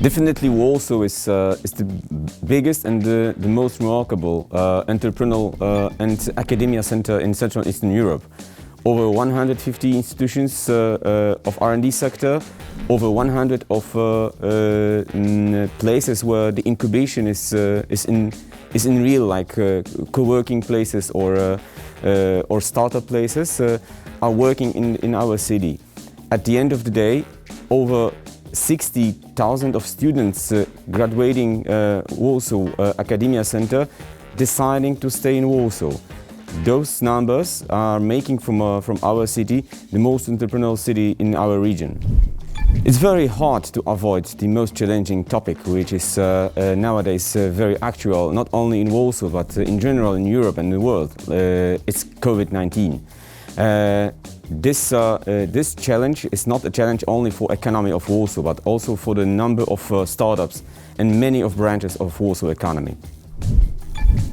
Definitely Warsaw is the biggest and the most remarkable entrepreneurial and academia center in Central and Eastern Europe. Over 150 institutions of R&D sector, over 100 of places where the incubation is in real, like co-working places or startup places are working in our city. At the end of the day, over 60,000 of students graduating Warsaw Academia Center deciding to stay in Warsaw. Those numbers are making from our city the most entrepreneurial city in our region. It's very hard to avoid the most challenging topic, which is nowadays very actual, not only in Warsaw but in general in Europe and the world. It's COVID-19. This challenge is not a challenge only for economy of Warsaw, but also for the number of startups and many of branches of Warsaw economy.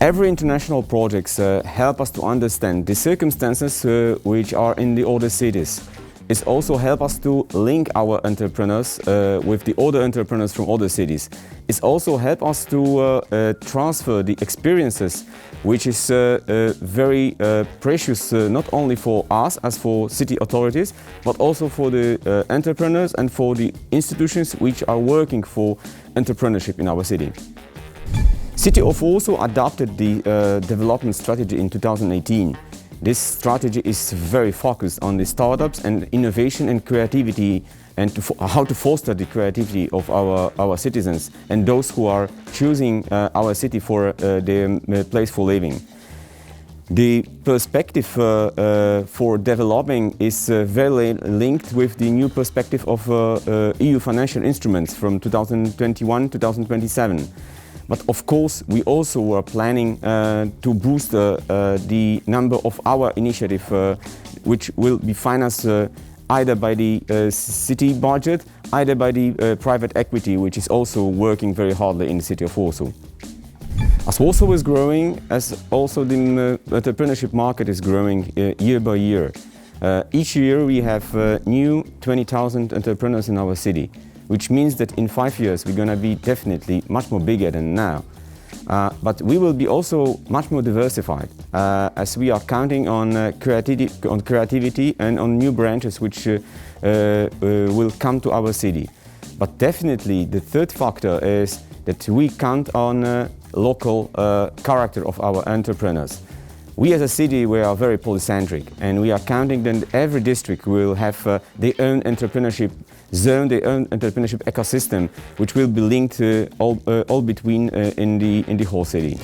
Every international projects help us to understand the circumstances which are in the other cities. It also help us to link our entrepreneurs with the other entrepreneurs from other cities. It also help us to transfer the experiences, which is very precious not only for us as for city authorities, but also for the entrepreneurs and for the institutions which are working for entrepreneurship in our city. City of Warsaw adopted the development strategy in 2018. This strategy is very focused on the startups and innovation and creativity and how to foster the creativity of our citizens and those who are choosing our city for their place for living. The perspective for developing is very linked with the new perspective of EU financial instruments from 2021-2027. But of course, we also are planning to boost the number of our initiative, which will be financed either by the city budget, either by the private equity, which is also working very hardly in the city of Warsaw. As Warsaw is growing, as also the entrepreneurship market is growing year by year. Each year we have new 20,000 entrepreneurs in our city, which means that in 5 years we're going to be definitely much more bigger than now. But we will be also much more diversified, as we are counting on creativity and on new branches which will come to our city. But definitely the third factor is that we count on local character of our entrepreneurs. We as a city, we are very polycentric, and we are counting that every district will have their own entrepreneurship zone, their own entrepreneurship ecosystem, which will be linked all between in the whole city.